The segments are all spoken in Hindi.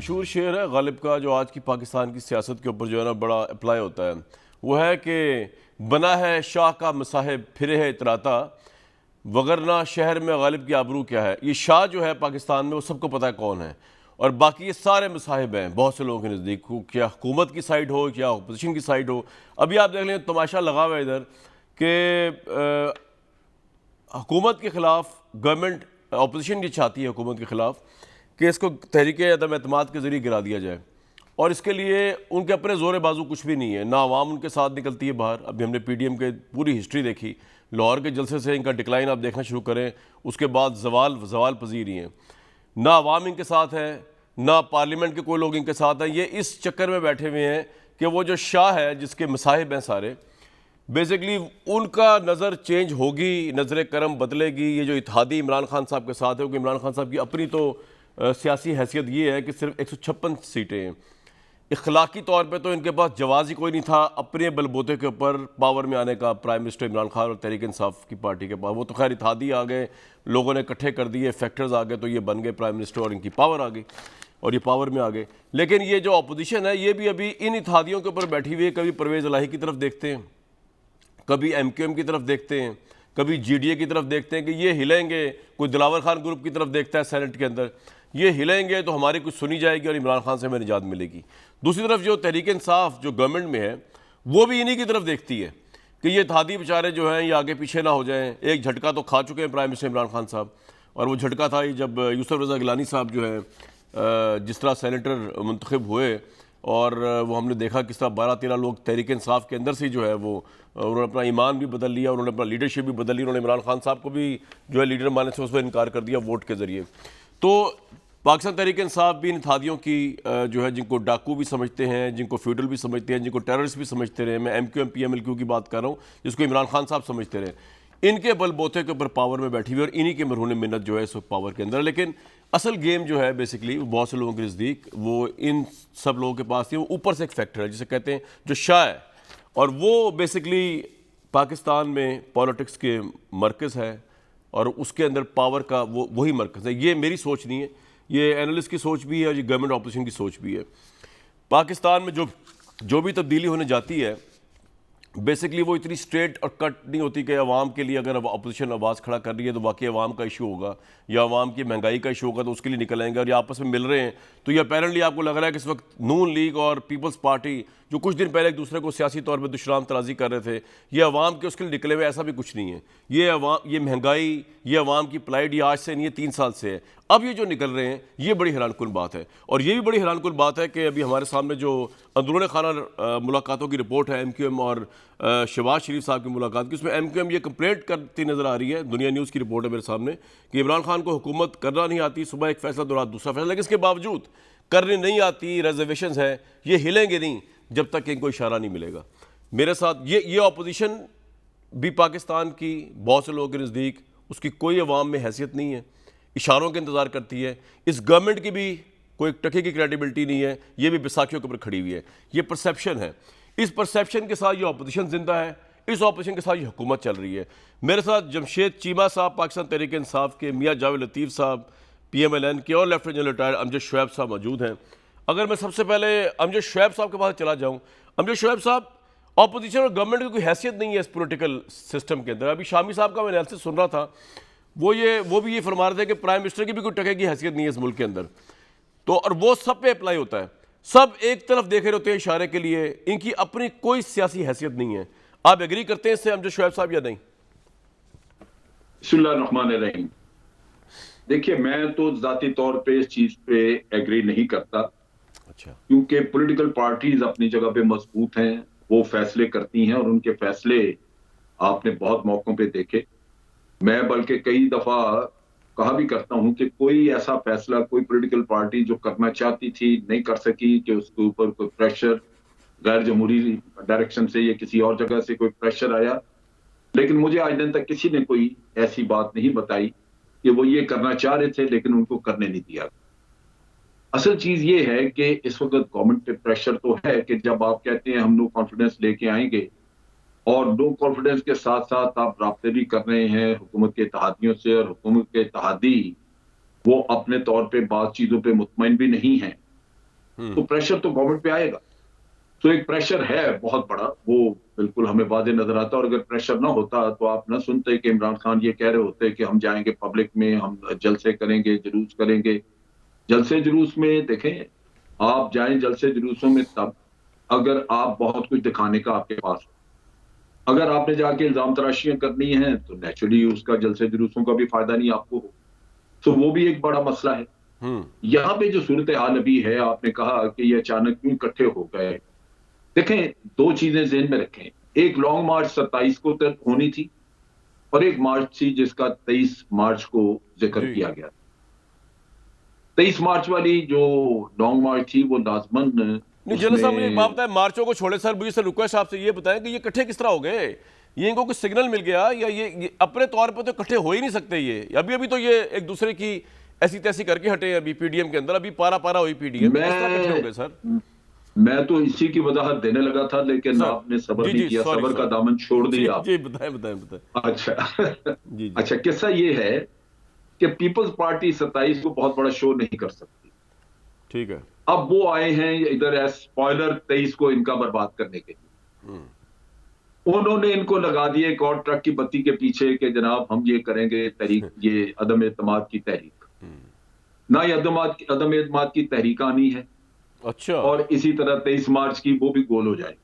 मशहूर शेर है गालिब का, जो आज की पाकिस्तान की सियासत के ऊपर जो है ना बड़ा अप्लाई होता है। वो है कि बना है शाह का मसाहिब फिरे है इतराता, वगरना शहर में गालिब की आबरू क्या है। ये शाह जो है पाकिस्तान में, वो सबको पता है कौन है, और बाकी ये सारे मसाहिब हैं बहुत से लोगों के नज़दीक, क्या हुकूमत की साइड हो क्या अपोजिशन की साइड हो। अभी आप देख लें, तमाशा लगा हुआ है इधर कि हुकूमत के ख़िलाफ़ गवर्नमेंट, अपोजिशन ये चाहती है हुकूमत के ख़िलाफ़ कि इसको तहरीक अदम एतमाद के ज़रिए गिरा दिया जाए, और इसके लिए उनके अपने ज़ोर बाजू कुछ भी नहीं है, ना आवाम उनके साथ निकलती है बाहर। अभी हमने PDM के पूरी हिस्ट्री देखी, लाहौर के जलसे से इनका डिक्लाइन आप देखना शुरू करें, उसके बाद जवाल पजीर ही हैं। ना आवाम इनके साथ है, ना पार्लियामेंट के कोई लोग इनके साथ हैं। ये इस चक्कर में बैठे हुए हैं कि वो जो शाह है, जिसके मसाहिब हैं सारे, बेसिकली उनका नज़र चेंज होगी, नज़र करम बदलेगी। ये जो इत्तेहादी इमरान खान साहब के साथ है, क्योंकि इमरान खान साहब की अपनी तो सियासी हैसियत ये है कि सिर्फ 156 सीटें हैं। इखलाकी तौर पे तो इनके पास जवाज़ ही कोई नहीं था अपने बलबूते के ऊपर पावर में आने का, प्राइम मिनिस्टर इमरान खान और तहरीक इंसाफ की पार्टी के पास। वो तो खैर इत्तेहादी आ गए, लोगों ने इकट्ठे कर दिए, फैक्टर्स आ गए, तो ये बन गए प्राइम मिनिस्टर और इनकी पावर आ गई और ये पावर में आ गए। लेकिन ये जो अपोजिशन है, ये भी अभी इन इत्तेहादियों के ऊपर बैठी हुई है। कभी परवेज़ इलाही की तरफ देखते हैं, कभी MQM की तरफ देखते हैं, कभी GDA की तरफ देखते हैं कि ये हिलेंगे। कोई दिलावर खान ग्रुप की तरफ देखता है सेनेट के अंदर, ये हिलेंगे तो हमारी कुछ सुनी जाएगी और इमरान खान से हमें निजात मिलेगी। दूसरी तरफ जो तहरीक इंसाफ जो गवर्नमेंट में है, वो भी इन्हीं की तरफ देखती है कि ये इत्तेहादी बेचारे जो हैं ये आगे पीछे ना हो जाएं। एक झटका तो खा चुके हैं प्राइम मिनिस्टर इमरान खान साहब, और वो झटका था जब यूसुफ रज़ा गिलानी साहब जो है जिस तरह सेनेटर मुंतखब हुए, और वो हमने देखा किस तरह 12-13 लोग तहरीक इंसाफ के अंदर से जो है वो उन्होंने अपना ईमान भी बदल लिया, उन्होंने अपना लीडरशिप भी बदल ली, उन्होंने इमरान खान साहब को भी जो है लीडर मानने से उस पर इनकार कर दिया वोट के ज़रिए। तो पाकिस्तान तहरीक इंसाफ भी इन इत्तेहादियों की जो है, जिनको डाकू भी समझते हैं, जिनको फ्यूडल भी समझते हैं, जिनको टेररिस्ट भी समझते रहे, मैं MQM PMLQ की बात कर रहा हूँ, जिसको इमरान खान साहब समझते रहे, इनके बलबोते के ऊपर पावर में बैठी हुई और इन्हीं के मरहून मिन्नत जो है इस वक्त पावर के अंदर। लेकिन असल गेम जो है बेसिकली बहुत से लोगों के नज़दीक वो इन सब लोगों के पास थी। वो ऊपर से एक फैक्टर है जिसे कहते हैं जो शाह है, और वो बेसिकली पाकिस्तान में पॉलिटिक्स के मरकज़ है और उसके अंदर पावर का वही मरकज़ है। ये मेरी सोच नहीं है, ये एनालिस्ट की सोच भी है और ये गवर्नमेंट ऑपोजिशन की सोच भी है। पाकिस्तान में जो भी तब्दीली होने जाती है, बेसिकली वो इतनी स्ट्रेट और कट नहीं होती कि अवाम के लिए अगर अपोजिशन आवाज़ खड़ा कर रही है तो बाकी अवाम का इशू होगा या अवाम की महंगाई का इशू होगा तो उसके लिए निकल आएंगे, और ये आपस में मिल रहे हैं। तो ये अपेरेंटली आपको लग रहा है कि इस वक्त नून लीग और पीपल्स पार्टी, जो कुछ दिन पहले एक दूसरे को सियासी तौर पर दुश्मन तराजी कर रहे थे, ये अवाम के उसके लिए निकले हुए, ऐसा भी कुछ नहीं है। ये महंगाई, ये अवाम की प्लाइड, ये आज से नहीं है, 3 साल से है। अब ये जो निकल रहे हैं, ये बड़ी हैरानकुन बात है। और ये भी बड़ी हैरानकुन बात है कि अभी हमारे सामने जो अंदरूनी खाना मुलाकातों की रिपोर्ट है MQM और शहबाज शरीफ साहब की मुलाकात की, उसमें MQM ये कंप्लेंट करती नज़र आ रही है। दुनिया न्यूज़ की रिपोर्ट है मेरे सामने कि इमरान खान को हुकूमत करना नहीं आती, सुबह एक फैसला तो रात दूसरा फैसला, लेकिन इसके बावजूद करने नहीं आती, रिजर्वेशन है, ये हिलेंगे नहीं जब तक इनको इशारा नहीं मिलेगा। मेरे साथ ये अपोजिशन भी पाकिस्तान की बहुत से लोगों के नज़दीक उसकी कोई अवाम में हैसियत नहीं है, इशारों के इंतज़ार करती है। इस गवर्नमेंट की भी कोई टके की क्रेडिबिलिटी नहीं है, ये भी बैसाखियों के ऊपर खड़ी हुई है। ये परसेप्शन है, इस परसेप्शन के साथ ये अपोजिशन जिंदा है, इस अपोजिशन के साथ ये हुकूमत चल रही है। मेरे साथ जमशेद चीमा साहब पाकिस्तान तहरीक इंसाफ के, मियाँ जावेद लतीफ़ साहब PMLN के, और lieutenant general retired Amjad Shoaib साहब मौजूद हैं। अगर मैं सबसे पहले अमजद शुएब साहब के पास चला जाऊँ, अमजद शुएब साहब, अपोजिशन और गवर्नमेंट की कोई हैसियत नहीं है इस पोलिटिकल सिस्टम के अंदर। अभी शामी साहब का मैं एनालिसिस सुन रहा था, वो भी ये फरमा रहे थे कि प्राइम मिनिस्टर की भी कोई टके की हैसियत नहीं है इस मुल्क के अंदर। तो और वो सब पे अप्लाई होता है, सब एक तरफ देखे होते हैं इशारे के लिए, इनकी अपनी कोई सियासी हैसियत नहीं है। आप एग्री करते हैं इससे अमजद शुएब साहब या नहीं? बिस्मिल्लाहिर्रहमानिर्रहीम। देखिए, मैं तो जाती तौर पे इस चीज पे एग्री नहीं करता। अच्छा। क्योंकि पॉलिटिकल पार्टीज अपनी जगह पे मजबूत हैं, वो फैसले करती हैं और उनके फैसले आपने बहुत मौकों पे देखे। मैं बल्कि कई दफा कहा भी करता हूं कि कोई ऐसा फैसला कोई पॉलिटिकल पार्टी जो करना चाहती थी नहीं कर सकी, कि उसके ऊपर कोई प्रेशर गैर जमहूरी डायरेक्शन से या किसी और जगह से कोई प्रेशर आया। लेकिन मुझे आज दिन तक किसी ने कोई ऐसी बात नहीं बताई कि वो ये करना चाह रहे थे लेकिन उनको करने नहीं दिया। असल चीज ये है कि इस वक्त गवर्नमेंट पे प्रेशर तो है कि जब आप कहते हैं हम नो कॉन्फिडेंस लेके आएंगे, और नो कॉन्फिडेंस के साथ साथ आप राब्ते भी कर रहे हैं हुकूमत के इत्तेहादियों से, और हुकूमत के इत्तेहादी वो अपने तौर पे बात चीजों पे मुतमईन भी नहीं है। तो प्रेशर तो गवर्नमेंट पे आएगा। तो एक प्रेशर है बहुत बड़ा, वो बिल्कुल हमें वाज़ेह नजर आता है। और अगर प्रेशर ना होता तो आप ना सुनते कि इमरान खान ये कह रहे होते कि हम जाएंगे पब्लिक में, हम जलसे करेंगे, जुलूस करेंगे। जलसे जुलूस में देखें, आप जाएं जलसे जुलूसों में तब अगर आप बहुत कुछ दिखाने का आपके पास हो। अगर आपने जाके इल्जाम तराशियां करनी है तो नेचुरली उसका जलसे जुलूसों का भी फायदा नहीं आपको हो। तो वो भी एक बड़ा मसला है। यहाँ पे जो सूरत हाल अभी है, आपने कहा कि ये अचानक क्यों इकट्ठे हो गए। देखें, दो चीजें ज़हन में रखें। एक लॉन्ग मार्च 27 को तक होनी थी और एक मार्च थी जिसका 23 मार्च को जिक्र जी किया गया। 23 मार्च वाली जो लॉन्ग मार्च थी वो लाजमन नहीं, जनरल साहब मुझे एक बात उसमें बताएं, मार्चों को छोड़े सर, मुझे सर रिक्वेस्ट आपसे ये बताएं कि ये इकट्ठे किस तरह हो गए? ये इनको कुछ सिग्नल मिल गया या ये अपने तौर पे तो इकट्ठे हो ही नहीं सकते? ये अभी अभी तो ये एक दूसरे की ऐसी तैसी करके हटे हैं अभी पीडीएम के अंदर, अभी पारा पारा हुई पीडीएम, किस तरह इकट्ठे हो गए सर? मैं तो इसी की वजाहत देने लगा था, लेकिन सर आपने सब्र जी नहीं जी, किया, सॉरी सब्र का सर। दामन छोड़ जी दिया आप। जी, बताएं बताएं बताएं। अच्छा जी जी। अच्छा, किस्सा ये है कि पीपल्स पार्टी 27 को बहुत बड़ा शो नहीं कर सकती। ठीक है। अब वो आए हैं इधर एज स्पॉइलर 23 को इनका बर्बाद करने के लिए। उन्होंने इनको लगा दिए एक और ट्रक की बत्ती के पीछे कि जनाब हम ये करेंगे तहरीक, ये अदम एतमाद की तहरीक। ना ये अदम एतमाद की तहरीक आनी है अच्छा और इसी तरह 23 मार्च की वो भी गोल हो जाए।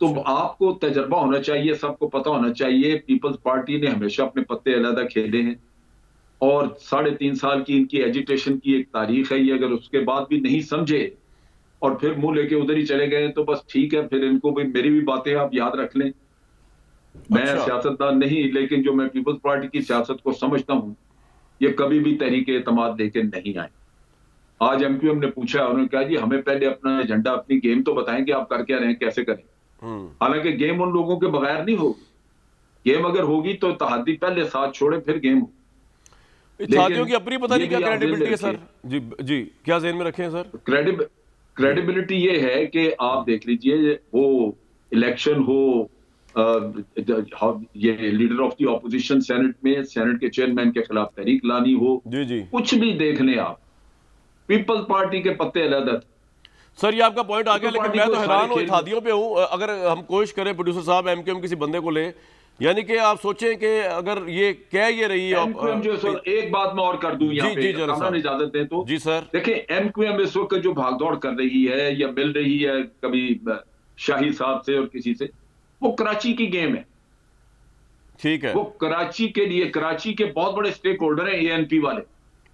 तो अच्छा। आपको तजर्बा होना चाहिए, सबको पता होना चाहिए, पीपल्स पार्टी ने हमेशा अपने पत्ते अलहदा खेले हैं और 3.5 साल की इनकी एजिटेशन की एक तारीख है। ये अगर उसके बाद भी नहीं समझे और फिर मुंह लेके उधर ही चले गए तो बस ठीक है, फिर इनको भी मेरी भी बातें आप याद रख लें। मैं अच्छा सियासतदान नहीं, लेकिन जो मैं पीपल्स पार्टी की सियासत को समझता हूं, ये कभी भी तहरीक एतमाद लेके नहीं आए। आज एमक्यूएम ने पूछा, उन्होंने कहा जी हमें पहले अपना एजेंडा, अपनी गेम तो बताएं कि आप कर क्या रहे हैं, कैसे करें। हालांकि गेम उन लोगों के बगैर नहीं होगी। गेम अगर होगी तो इत्तेहादी पहले साथ छोड़े फिर गेम हो। इत्तेहादियों की लेकिन अपनी पता ये नहीं क्या भी आप जेल में क्रेडिबिलिटी है सर। रखिए, जी जी, क्या जेल में रखे हैं सर? जी क्रेडिबिलिटी ये है कि आप देख लीजिए, वो इलेक्शन हो, ये leader of the opposition senate में, सेनेट के चेयरमैन के खिलाफ तहरीक लानी हो, जी जी। कुछ भी देख लें आप, पीपल्स पार्टी के पत्ते अलग। सर ये आपका पॉइंट आ गया, पीपल्स लेकिन पार्टी मैं को तो सारे हैरान हूँ खेल, इत्तेहादियों पे हूँ। अगर हम कोशिश करें प्रोड्यूसर साहब एमक्यूएम किसी बंदे को ले, यानी कि आप सोचें कि अगर ये कह ये रही है एमक्यूएम जो सर, एक बात मैं और कर दूं यहाँ जी पे, जी जनरल कामरान साहब। इजाजत दें तो। जी सर। देखिए, एमक्यूएम इस वक्त जो भागदौड़ कर रही है या मिल रही है कभी शाही साहब से और किसी से, वो कराची की गेम है। ठीक है। वो कराची के लिए, कराची के बहुत बड़े स्टेक होल्डर हैं एएनपी वाले,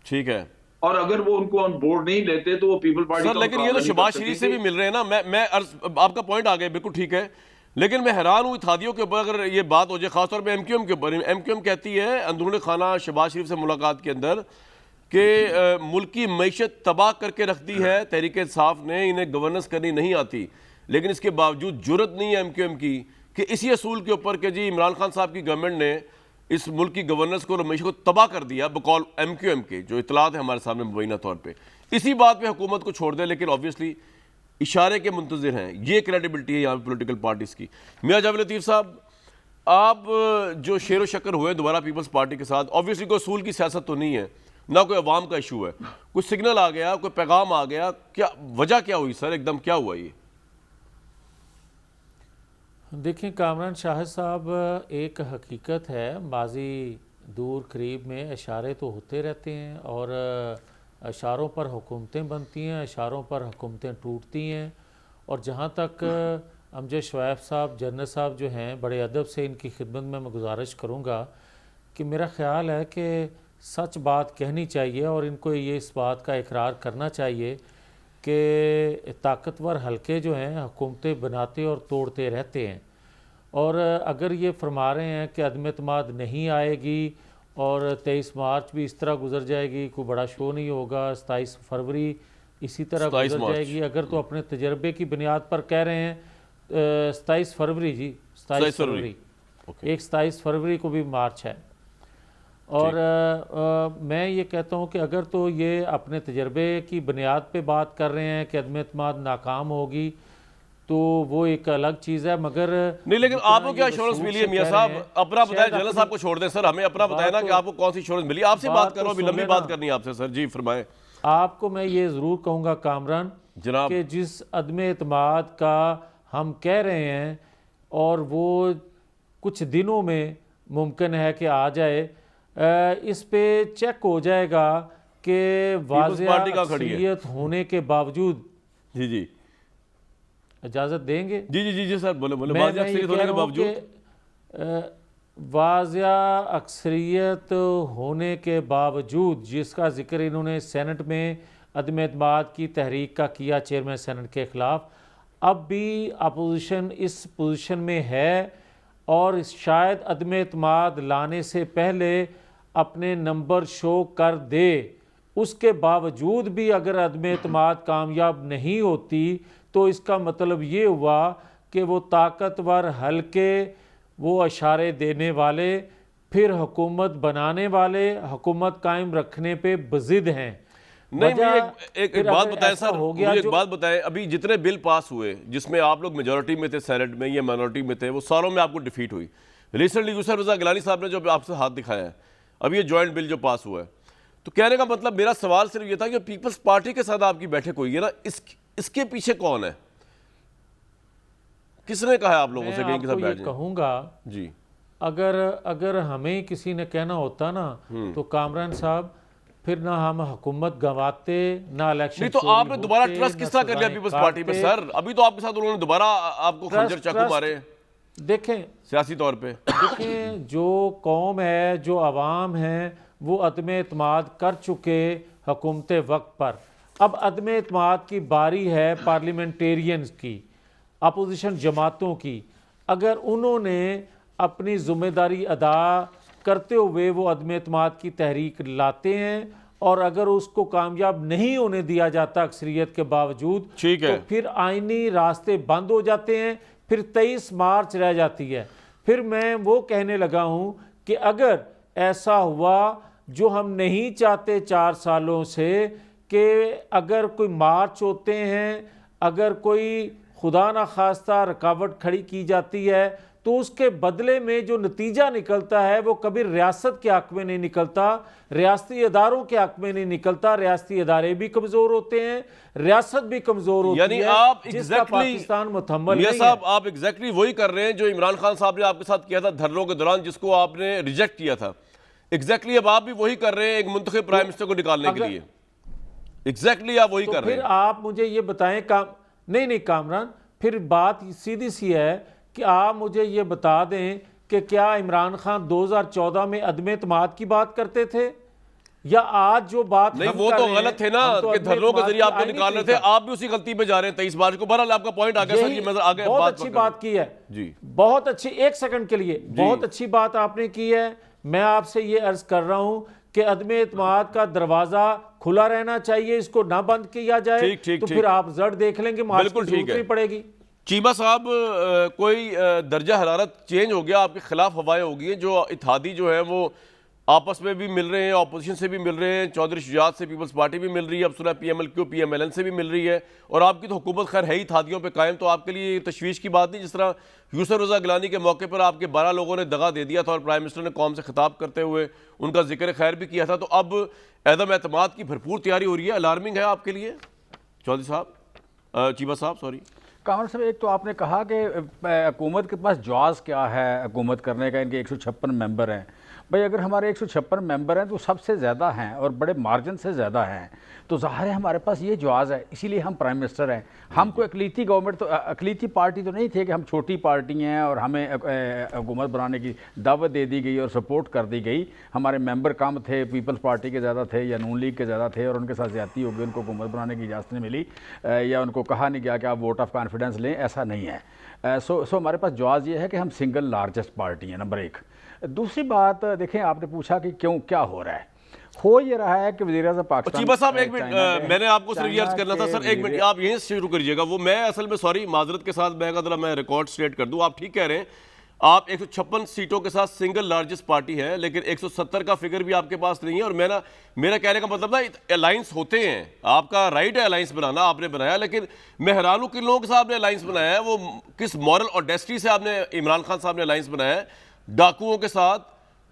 ठीक है और अगर वो उनको ऑन बोर्ड नहीं लेते तो वो पीपल पार्टी सर, का लेकिन ये तो मुकाबला नहीं कर शहबाज शरीफ से सकेंगे। भी मिल रहे हैं ना। आपका पॉइंट आ गया, बिल्कुल ठीक है। लेकिन मैं हैरान हूँ इत्तेहादियों के ऊपर अगर ये बात हो जाए, खासतौर पे एमक्यूएम के ऊपर। एमक्यूएम कहती है अंदरूनी खाना शहबाज शरीफ से मुलाकात के अंदर कि मुल्क की मईशत तबाह करके रख दी है तहरीक इंसाफ ने, इन्हें गवर्नेंस करनी नहीं आती। लेकिन इसके बावजूद जुर्रत नहीं है एमक्यूएम की कि इसी असूल के ऊपर कि जी इमरान खान साहब की गवर्नमेंट ने इस मुल्क की गवर्नेंस को और मईशत को तबाह कर दिया, बकौल एमक्यूएम के जो इतलात है हमारे सामने मुबैना तौर पर, इसी बात पे हुकूमत को छोड़ दे। लेकिन ऑब्वियसली इशारे के मुंतज़िर हैं। ये क्रेडिबिलिटी है यहाँ पे पॉलिटिकल पार्टीज की। मियां जावेद लतीफ़ साहब, आप जो शेर व शक्कर हुए दोबारा पीपल्स पार्टी के साथ, ऑब्वियसली कोई असूल की सियासत तो नहीं है, ना कोई अवाम का इशू है, कुछ सिग्नल आ गया, कोई पैगाम आ गया, क्या वजह क्या हुई सर, एकदम क्या हुआ ये? देखिए कामरान शाहिद साहब, एक हकीकत है, माजी दूर करीब में इशारे तो होते रहते हैं और इशारों पर हुकूमतें बनती हैं, इशारों पर हुकूमतें टूटती हैं। और जहाँ तक अमजद शवाइब साहब जनरल साहब जो हैं, बड़े अदब से इनकी खिदमत में मैं गुजारिश करूँगा कि मेरा ख़्याल है कि सच बात कहनी चाहिए और इनको ये इस बात का इकरार करना चाहिए कि ताकतवर हलके जो हैं हुकूमतें बनाते और तोड़ते रहते हैं। और अगर ये फरमा रहे हैं कि अदम-ए-एतमाद नहीं आएगी और 23 मार्च भी इस तरह गुजर जाएगी, कोई बड़ा शो नहीं होगा, 27 फरवरी इसी तरह गुजर जाएगी, अगर तो अपने तजर्बे की बुनियाद पर कह रहे हैं 27 फरवरी जी, 27 फरवरी, एक 27 फरवरी को भी मार्च है। और मैं ये कहता हूँ कि अगर तो ये अपने तजर्बे की बुनियाद पे बात कर रहे हैं कि अदम-ए-एतमाद नाकाम होगी तो वो एक अलग चीज़ है, मगर नहीं, लेकिन आपको क्या एश्योरेंस मिली है मियां साहब? अपना बताएं, जनरल साहब को छोड़ दें सर, हमें अपना बताएं ना कि आपको कौन सी एश्योरेंस मिली। आपसे बात करो, अभी लंबी बात करनी है आपसे सर। जी फरमाएं। आपको मैं ये ज़रूर कहूँगा कामरान जनाब कि जिस अदम एतमाद का हम कह रहे हैं और वो कुछ दिनों में मुमकिन है कि आ जाए, इस पे चेक हो जाएगा कि वाज़ेह पार्टी कहाँ खड़ी है? अक्सरियत होने के बावजूद, जी जी इजाज़त देंगे? जी जी जी जी सर, बोले बोले मैं वाज़ेह ये अक्सरियत कह होने के रहा हूँ बावजूद कि वाज़ेह अक्सरियत होने के बावजूद, जिसका जिक्र इन्होंने सेनेट में अदम एतमाद की तहरीक का किया चेयरमैन सेनेट के ख़िलाफ़, अब भी अपोजिशन इस पोजीशन में है और शायद अदम एतमाद लाने से पहले अपने नंबर शो कर दे। उसके बावजूद भी अगर अदम एतमाद कामयाब नहीं होती तो इसका मतलब ये हुआ कि वो ताकतवर हल्के, वो इशारे देने वाले, फिर हुकूमत बनाने वाले, हुकूमत कायम रखने पे बज़िद हैं। नहीं, वजह मुझे एक फिर बात अगर बताएं ऐसा सर, हो गया मुझे एक जो- बात बताएं, अभी जितने बिल पास हुए जिसमें आप लोग मेजॉरिटी में थे सेनेट में या माइनॉरिटी में थे, वो सारों में आपको डिफीट हुई। रिसेंटली यूसुफ रज़ा गिलानी साहब ने जो आपसे हाथ दिखाया है, अब ये जॉइंट बिल जो पास हुआ है, तो कहने का मतलब मेरा सवाल सिर्फ ये था कि पीपल्स पार्टी के साथ आपकी बैठक हुई है ना, इसके पीछे कौन है? किसने कहा है आप लोगों से मैं कि इनके साथ आपको ये बैठ जाएं? कहूँगा, जी अगर हमें किसी ने कहना होता ना तो कामरान साहब, फिर ना हम हुकूमत गंवाते, ना इलेक्शन नहीं, तो आपने दोबारा ट्रस्ट किस तरह कर लिया पीपल्स पार्टी पे सर? अभी तो आपके साथ उन्होंने दोबारा आपको खंजर चाकू मारे देखें सियासी तौर पे। देखें, जो कौम है, जो अवाम है, वो अदम एतमाद कर चुके हुकूमत वक्त पर। अब अदम एतमाद की बारी है पार्लियामेंटेरियंस की, अपोजिशन जमातों की। अगर उन्होंने अपनी ज़िम्मेदारी अदा करते हुए वो अदम एतमाद की तहरीक लाते हैं और अगर उसको कामयाब नहीं होने दिया जाता अक्सरियत के बावजूद, ठीक है। तो फिर आईनी रास्ते बंद हो जाते हैं, फिर 23 मार्च रह जाती है। फिर मैं वो कहने लगा हूँ कि अगर ऐसा हुआ जो हम नहीं चाहते 4 सालों से, कि अगर कोई मार्च होते हैं, अगर कोई खुदा ना खास्ता रुकावट खड़ी की जाती है, तो उसके बदले में जो नतीजा निकलता है वो कभी रियासत के हक में नहीं निकलता, रियासती इदारों के हक में नहीं निकलता। रियासती इदारे भी कमज़ोर होते हैं, रियासत भी कमज़ोर होती यानी है, आप जिसका पाकिस्तान मुतहम्मल मियां नहीं साहब, है। आप एग्जैक्टली वही कर रहे हैं जो इमरान खान साहब ने आपके साथ किया था धरनों के दौरान, जिसको आपने रिजेक्ट किया था। एग्जैक्टली अब आप भी वही कर रहे हैं एक मुंतखब प्राइम मिनिस्टर को निकालने के लिए। एग्जैक्टली आप वही तो कर रहे फिर हैं। आप मुझे ये बताएं नहीं कामरान, फिर बात सीधी सी है कि आप मुझे ये बता दें कि क्या इमरान खान 2014 में अदम एतमाद की बात करते थे, या आज जो बात नहीं, हम वो कर तो रहे हैं, गलत थे ना हम तो कि अदम धरनों के एतमाद जरिए की आपको आईनी निकाल रहे थे। तरीका। आप भी उसी गलती पे जा रहे हैं 23 मार्च को। बहरहाल आपका पॉइंट आ गया सर, ये मैं आगे बहुत बात अच्छी कर बात की है जी। बहुत अच्छी, एक सेकंड के लिए बहुत अच्छी बात आपने की है। मैं आपसे ये अर्ज कर रहा हूं कि अदम एतमाद का दरवाजा खुला रहना चाहिए, इसको ना बंद किया जाए। ठीक, ठीक, तो ठीक। फिर आप जड़ देख लेंगे, मार्च की बिल्कुल ठीक जरूरत है। नहीं पड़ेगी। चीमा साहब, कोई दर्जा हरारत चेंज हो गया, आपके खिलाफ हवाएं हो गई हैं, जो इत्तेहादी जो है वो आपस में भी मिल रहे हैं, ऑपोजिशन से भी मिल रहे हैं, चौधरी शुजात से पीपल्स पार्टी भी मिल रही है, अब सुना PMLQ PMLN से भी मिल रही है, और आपकी तो हुकूमत खैर है ही इत्तेहादियों पे कायम। तो आपके लिए ये तशवीश की बात नहीं, जिस तरह यूसुफ रज़ा गिलानी के मौके पर आपके 12 लोगों ने दगा दे दिया था और प्राइम मिनिस्टर ने कौम से खिताब करते हुए उनका जिक्र खैर भी किया था। तो अब अदम एतमाद की भरपूर तैयारी हो रही है, अलार्मिंग है आपके लिए चौधरी साहब, चीमा साहब सॉरी। कामर साहब, एक तो आपने कहा कि हुकूमत के पास जवाज़ क्या है हुकूमत करने का, इनके 156 मेंबर हैं। भाई अगर हमारे 156 मेंबर हैं तो सबसे ज़्यादा हैं और बड़े मार्जिन से ज़्यादा हैं, तो ज़ाहिर है हमारे पास ये जवाज़ है, इसीलिए हम प्राइम मिनिस्टर हैं। हम कोई अकलीती गवर्नमेंट, तो अकलीती पार्टी तो नहीं थे कि हम छोटी पार्टी हैं और हमें हुकूमत बनाने की दावत दे दी गई और सपोर्ट कर दी गई। हमारे मेंबर कम थे, पीपल्स पार्टी के ज़्यादा थे या नून लीग के ज़्यादा थे, और उनके साथ ज़्यादती हो गई, उनको हुकूमत बनाने की इजाज़त नहीं मिली, या उनको कहा नहीं गया कि आप वोट ऑफ कॉन्फिडेंस लें, ऐसा नहीं है। सो हमारे पास जवाज़ ये है कि हम सिंगल लार्जेस्ट पार्टी हैं, नंबर 1। दूसरी बात देखें, आपने पूछा कि क्यों क्या हो रहा है। हो ये रहा है कि वज़ीर-ए-आज़म पाकिस्तान, चीमा साहब एक मिनट, मैंने आपको सिर्फ ये अर्ज करना था सर, एक मिनट आप यहीं से शुरू करिएगा। वो मैं असल में सॉरी माजरत के साथ मैं रिकॉर्ड स्ट्रेट कर दूं। आप ठीक कह रहे हैं, आप 156 सीटों के साथ सिंगल लार्जेस्ट पार्टी है, लेकिन 170 का फिगर भी आपके पास नहीं है। और मेरा कहने का मतलब ना, अलायंस होते हैं, आपका राइट है अलायंस बनाना, आपने बनाया, लेकिन मैं हैरान हूं किन लोगों के साथ आपने अलायंस बनाया है, वो किस मॉरल ऑडेस्टी से आपने इमरान खान साहब ने अलायंस बनाया है। डाकुओं के साथ,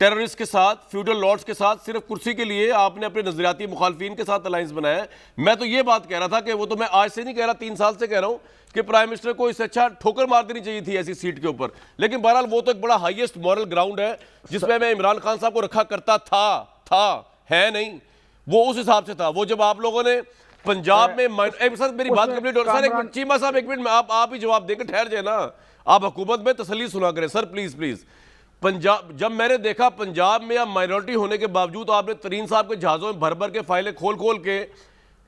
टेररिस्ट के साथ, फ्यूडल लॉर्ड्स के साथ, सिर्फ कुर्सी के लिए आपने अपने नजरियाती मुखालफिन के साथ अलायंस बनाया है। मैं तो ये बात कह रहा था कि वो तो मैं आज से नहीं कह रहा, 3 साल से कह रहा हूं कि प्राइम मिनिस्टर को इससे अच्छा ठोकर मार देनी चाहिए थी ऐसी सीट के ऊपर। लेकिन बहरहाल वो तो एक बड़ा हाईएस्ट मॉरल ग्राउंड है जिसमें मैं इमरान खान साहब को रखा करता था, है नहीं, वो उस हिसाब से था। वो जब आप लोगों ने पंजाब में सर मेरी बात कंप्लीट हो सर, एक मिनट चीमा साहब, एक मिनट, आप ही जवाब देकर ठहर जाए ना, आप हुकूमत में तसल्ली सुना करें सर, प्लीज। पंजाब, जब मैंने देखा पंजाब में आप माइनॉरिटी होने के बावजूद आपने तरीन साहब के जहाज़ों में भर के फाइलें खोल के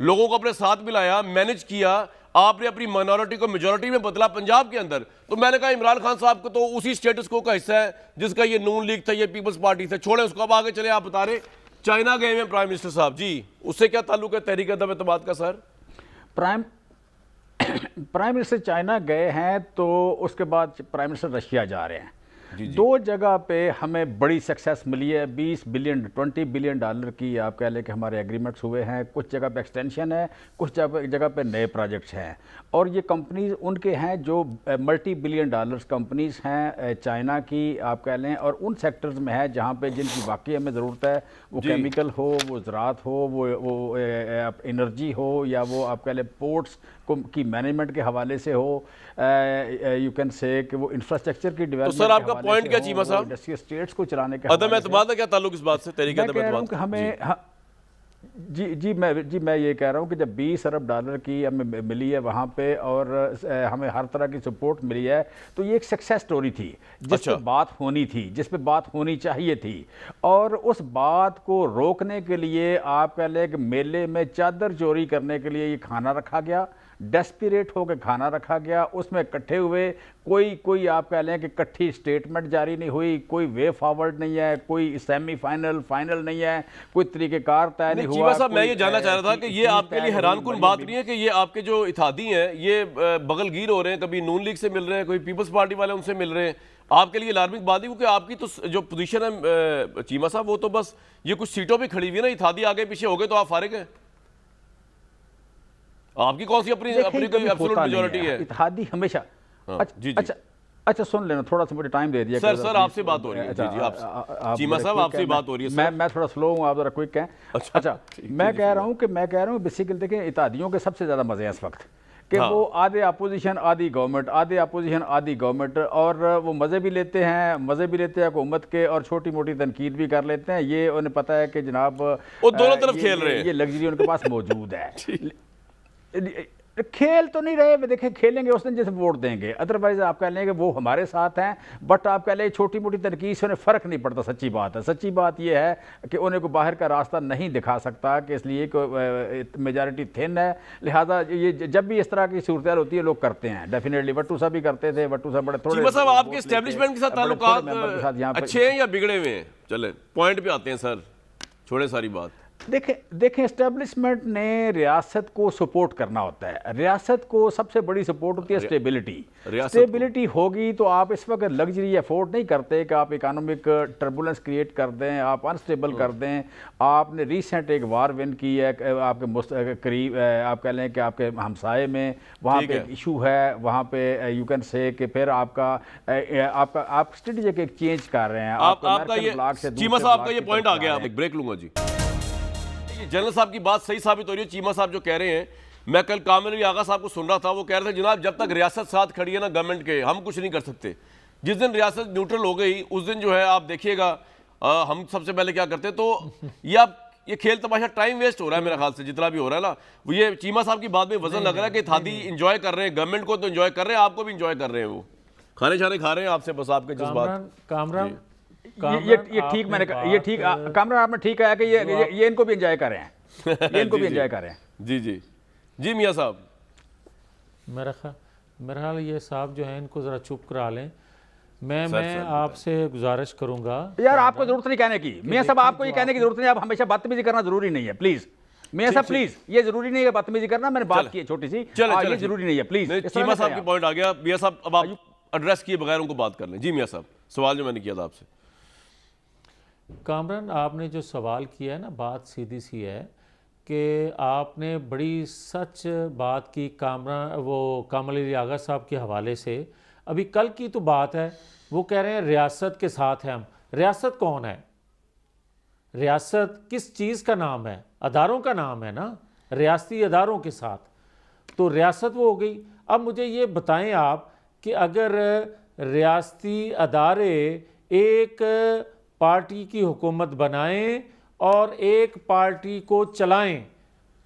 लोगों को अपने साथ मिलाया, मैनेज किया, आपने अपनी माइनॉरिटी को मेजॉरिटी में बदला पंजाब के अंदर। तो मैंने कहा इमरान खान साहब को तो उसी स्टेटस को का हिस्सा है जिसका ये नून लीग था, ये पीपल्स पार्टी था, छोड़े उसको, अब आगे चले। आप बता रहे चाइना गए हैं प्राइम मिनिस्टर साहब जी, उससे क्या ताल्लुक है तहरीक अदम एतमाद का सर? प्राइम मिनिस्टर चाइना गए हैं तो उसके बाद प्राइम मिनिस्टर रशिया जा रहे हैं। दो जगह पे हमें बड़ी सक्सेस मिली है। 20 बिलियन डॉलर की आप कह लें कि हमारे एग्रीमेंट्स हुए हैं, कुछ जगह पे एक्सटेंशन है, कुछ जगह पे नए प्रोजेक्ट्स हैं, और ये कंपनीज उनके हैं जो मल्टी बिलियन डॉलर्स कंपनीज हैं चाइना की आप कह लें, और उन सेक्टर्स में है जहाँ पे जिनकी वाकई हमें ज़रूरत है, वो केमिकल हो, वो ज़राअत हो, वो एनर्जी हो, या वो आप कह लें पोर्ट्स की मैनेजमेंट के हवाले से हो, यू कैन से कि वो इंफ्रास्ट्रक्चर की डेवलपमेंट। तो सर आपका पॉइंट क्या चीमा साहब? इंडस्ट्रियल स्टेट्स को चलाने के अदम एतमाद का क्या ताल्लुक इस बात से, तहरीक अदम एतमाद? हमें मैं ये कह रहा हूँ कि जब 20 अरब डॉलर की हमें मिली है वहाँ पे, और हमें हर तरह की सपोर्ट मिली है, तो ये एक सक्सेस स्टोरी थी जिस पे बात होनी थी, जिस पे बात होनी चाहिए थी। और उस बात को रोकने के लिए आप कह लें कि मेले में चादर चोरी करने के लिए ये खाना रखा गया, डेस्पिरेट होकर खाना रखा गया, उसमें इकट्ठे हुए, कोई आप कह लें कि इकट्ठी स्टेटमेंट जारी नहीं हुई, कोई वे फॉरवर्ड नहीं है, कोई सेमीफाइनल फाइनल नहीं है, कोई तरीकेकार तय नहीं हुआ। साहब मैं ये जानना चाह रहा था कि ये आपके लिए हैरानकुन बात नहीं है कि ये आपके जो इत्तेहादी हैं ये बगलगीर हो रहे हैं, कभी नून लीग से मिल रहे हैं, कोई पीपल्स पार्टी वाले उनसे मिल रहे हैं, आपके लिए अलार्मिंग बात है? क्योंकि आपकी तो जो पोजीशन है चीमा साहब, वो तो बस ये कुछ सीटों पे खड़ी हुई है ना, इत्तेहादी आगे पीछे हो गए तो आप फारिग हैं। आपकी कौन सी अपनी एब्सोल्यूट मेजॉरिटी है? इत्तेहादी हमेशा अच्छा सुन लेना, थोड़ा सा मुझे टाइम दे दिया सर आपसे बात हो रही है। जी आप चीमा साहब आपसे बात हो रही है। मैं थोड़ा स्लो हूँ, आप जरा क्विक हैं। अच्छा मैं कह रहा हूँ बेसिकली देखें इत्तेहादियों के सबसे ज़्यादा मज़े हैं इस वक्त कि वो आधे अपोजिशन आधी गवर्नमेंट, आधे अपोजिशन आधी गवर्नमेंट, और वो मज़े भी लेते हैं हुकूमत के, और छोटी मोटी तनकीद भी कर लेते हैं। ये उन्हें पता है कि जनाब वो दोनों तरफ खेल रहे हैं, ये लग्जरी उनके पास मौजूद है। खेल तो नहीं रहे, देखें खेलेंगे उस दिन जैसे वोट देंगे, अदरवाइज आप कह लेंगे वो हमारे साथ हैं, बट आप कह लें छोटी मोटी तनकीद से उन्हें फ़र्क नहीं पड़ता। सच्ची बात है, सच्ची बात यह है कि उन्हें को बाहर का रास्ता नहीं दिखा सकता, कि इसलिए मेजॉरिटी थिन है, लिहाजा ये जब भी इस तरह की सूरत होती है लोग करते हैं। डेफिनेटली वट्टू साहब भी करते थे, वट्टू साहब बड़े थोड़े। मतलब आपके एस्टेब्लिशमेंट के साथ ताल्लुकात अच्छे हैं या बिगड़े हुए हैं? चले पॉइंट पे आते हैं सर, छोड़े सारी बात। देखें एस्टेब्लिशमेंट ने रियासत को सपोर्ट करना होता है, रियासत को सबसे बड़ी सपोर्ट होती है स्टेबिलिटी होगी तो आप इस वक्त लग्जरी अफोर्ड नहीं करते कि आप इकोनॉमिक टर्बुलेंस क्रिएट कर दें, आप अनस्टेबल कर दें। आपने रिसेंट एक वार विन की है आपके करीब, आप कह लें कि आपके हमसाए में, वहाँ पे एक इशू है, वहाँ पे यू कैन से कि फिर आप स्ट्रेटेजिक एक चेंज कर रहे हैं। आपका ये चीमा साहब का ये पॉइंट आ गया, एक ब्रेक लूंगा जी। जनरल साहब की बात सही साबित हो रही है, चीमा साहब जो कह रहे हैं। मैं कल कामिल अली आगा साहब को सुन रहा था, वो कह रहे थे जनाब जब तक रियासत साथ खड़ी है ना गवर्नमेंट के, हम कुछ नहीं कर सकते। जिस दिन रियासत न्यूट्रल हो गई उस दिन जो है आप देखिएगा हम सबसे पहले क्या करते। तो ये खेल तमाशा टाइम वेस्ट हो रहा है मेरे ख्याल से, जितना भी हो रहा है ना। वो ये चीमा साहब की बात में वजन लग रहा है कि इत्तेहादी इंजॉय कर रहे हैं, गवर्नमेंट को तो इंजॉय कर रहे हैं, आपको भी इंजॉय कर रहे हैं, वो खाने छाने खा रहे हैं आपसे, बस आपके जज्बात। कामरान ये ठीक मैंने ये ठीक कामरान आपने ठीक कहा कि ये इनको भी एंजॉय कर रहे हैं, ये इनको भी एंजॉय कर रहे हैं। जी मियाँ साहब, मेरा ख्याल ये साहब जो है इनको ज़रा चुप करा लें। मैं आपसे गुजारिश करूंगा यार, आपको जरूरत नहीं कहने की, मियाँ साहब आपको ये कहने की जरूरत नहीं, आप हमेशा बदतमीजी करना जरूरी नहीं है, प्लीज मियाँ साहब प्लीज, ये जरूरी नहीं है बदतमीजी करना। मैंने बात की है छोटी सी, ये जरूरी नहीं है प्लीज। चीमा साहब की पॉइंट आ गया, मियाँ साहब अब आप एड्रेस किए बगैर उनको बात कर लें। जी मियाँ साहब, सवाल जो मैंने किया था आपसे। कामरान आपने जो सवाल किया है ना, बात सीधी सी है कि आपने बड़ी सच बात की कामिल अली आगा साहब के हवाले से। अभी कल की तो बात है, वो कह रहे हैं रियासत के साथ हैं हम। रियासत कौन है? रियासत किस चीज़ का नाम है? अदारों का नाम है ना, रियासती अदारों के साथ। तो रियासत वो हो गई। अब मुझे ये बताएं आप कि अगर रियासती अदारे एक पार्टी की हुकूमत बनाएं और एक पार्टी को चलाएं,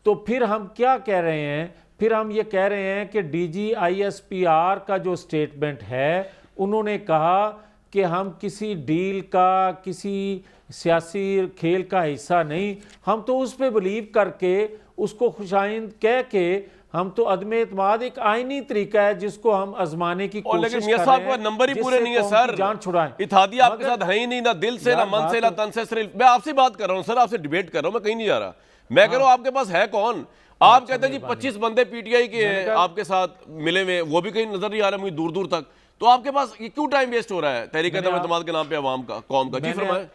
तो फिर हम क्या कह रहे हैं? फिर हम ये कह रहे हैं कि DGISPR का जो स्टेटमेंट है, उन्होंने कहा कि हम किसी डील का, किसी सियासी खेल का हिस्सा नहीं, हम तो उस पर बिलीव करके उसको खुशाइंद कह के हम तो अदम एतमाद एक आईनी तरीका है जिसको हम आजमाने की और कोशिश लेकिन कर मियां रहे साहब हैं, का नंबर ही पूरे जिससे नहीं है कौम सर। की जान छुड़ाएं। इत्तेहादिया आपके मगर- साथ है ही नहीं, ना दिल से, ना यार मन से, बात ना तो- तन से सिर्फ। मैं आपसे बात कर रहा हूं सर, आपसे डिबेट कर रहा हूं, मैं कहीं नहीं जा रहा। मैं कह रहा हूं आपके पास है कौन? आप कहते हैं जी 25 बंदे PTI के हैं आपके साथ मिले हुए, वो भी कहीं नजर नहीं आ रहा मुझे दूर दूर तक। तो आपके पास ये क्यों टाइम वेस्ट हो रहा है तहरीक एतमाद के नाम पे अवाम का, कौम का? जी फरमाएं।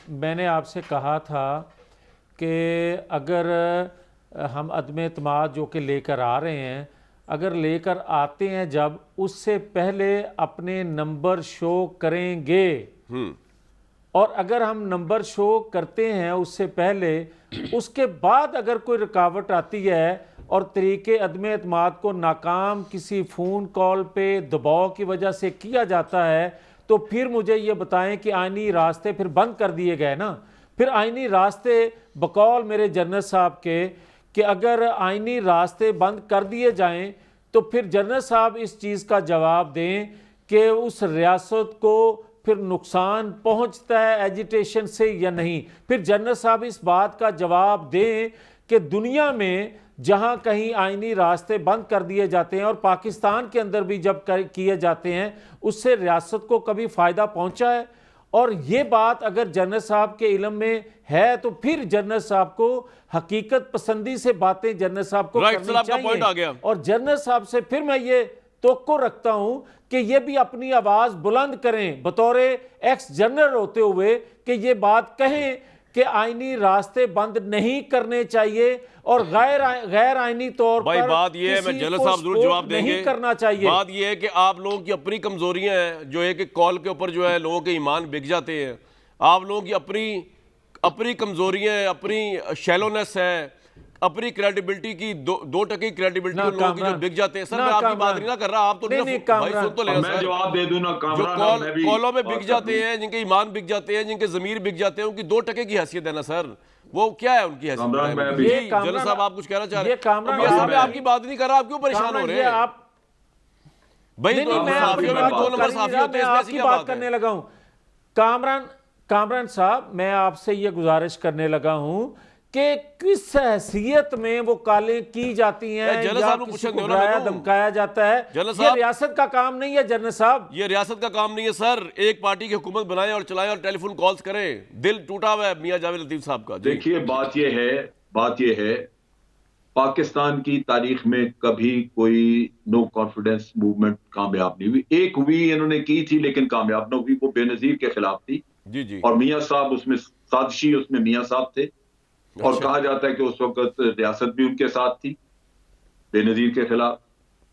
मैंने आपसे कहा था कि अगर हम अदम एतमाद जो कि लेकर आ रहे हैं, अगर लेकर आते हैं जब, उससे पहले अपने नंबर शो करेंगे। और अगर हम नंबर शो करते हैं उससे पहले, उसके बाद अगर कोई रुकावट आती है और तरीके अदम एतमाद को नाकाम किसी फ़ोन कॉल पे दबाव की वजह से किया जाता है, तो फिर मुझे ये बताएं कि आईनी रास्ते फिर बंद कर दिए गए ना। फिर आईनी रास्ते बकौल मेरे जनरल साहब के कि अगर आईनी रास्ते बंद कर दिए जाएं तो फिर जनरल साहब इस चीज़ का जवाब दें कि उस रियासत को फिर नुकसान पहुंचता है एजिटेशन से या नहीं। फिर जनरल साहब इस बात का जवाब दें कि दुनिया में जहां कहीं आईनी रास्ते बंद कर दिए जाते हैं और पाकिस्तान के अंदर भी जब किए जाते हैं, उससे रियासत को कभी फ़ायदा पहुंचा है? और ये बात अगर जनरल साहब के इल्म में है तो फिर जनरल साहब को हकीकत पसंदी से बातें जनरल साहब को राइट करनी सर, आपका पॉइंट आ गया। चाहिए। और जनरल साहब से फिर मैं ये तवक्को रखता हूं कि ये भी अपनी आवाज बुलंद करें बतौर एक्स जनरल होते हुए, कि ये बात कहें कि आईनी रास्ते बंद नहीं करने चाहिए और गैर आईनी तौर भाई पर बात ये है, मैं किसी जनरल को साहब जरूर सपोर्ट जवाब देंगे। नहीं करना चाहिए। बात ये है कि आप लोगों की अपनी कमजोरियां हैं, जो है कि कॉल के ऊपर जो है लोगों के ईमान बिक जाते हैं। आप लोगों की अपनी कमजोरियां हैं, अपनी शैलोनेस है, अपनी क्रेडिबिलिटी की 2% क्रेडिबिलिटी ना लोगों की जो कामरान, बिक जाते हैं। सर ना मैं आपकी बात कामरान। नहीं ना कर रहा, आप तो नहीं, भाई कामरान। सुन तो लेना मैं सर। जवाब दे दूं ना जो कामरान, मैं भी कॉलों में बात बिक कर जाते दूं। हैं, जिनके ईमान बिक जाते हैं, जिनके जमीर बिक जाते हैं, उनकी 2% की हैसियत है ना सर। वो क्या है उनकी हैसियत? कामरान, मैं भी- जी, ये जनरल कामरान- साहब आप कुछ कहना चाह रहे ये कामरान हैं? साहब- मैं आपकी बात नहीं कर रहा, आप क्यों परेशान हो कामरान, रहे ये हैं? आप भाई नहीं, दो नहीं, मैं साफियों आपकी में बात भी 2 नंबर कर साफी नहीं होते हैं, रहा, इसमें मैं ऐसी आपकी क्या बात बात है? करने लगा हूं। कामरान साहब, मैं आपसे ये गुजारिश करने लगा हूं कि किस हैसियत में वो कालें की जाती हैं जनरल या साहब को किसी पूछने को दो ना डराया मैनू। धमकाया जाता है, जनरल ये साहब- रियासत का काम नहीं है जनरल साहब। ये रियासत का काम नहीं है सर। एक पार्टी की हुकूमत बनाएं और चलाएं और टेलीफोन कॉल्स करें। दिल टूटा हुआ है मियां जावेद लतीफ साहब का। जी। देखिए बात यह है पाकिस्तान की तारीख में कभी कोई नो कॉन्फिडेंस मूवमेंट कामयाब नहीं हुई। एक हुई, इन्होंने की थी लेकिन कामयाब न हुई, वो बेनजीर के खिलाफ थी। जी जी। और मियां साहब उसमें साजिशी, उसमें मियां साहब थे। और अच्छा। कहा जाता है कि उस वक्त रियासत भी उनके साथ थी बेनजीर के खिलाफ,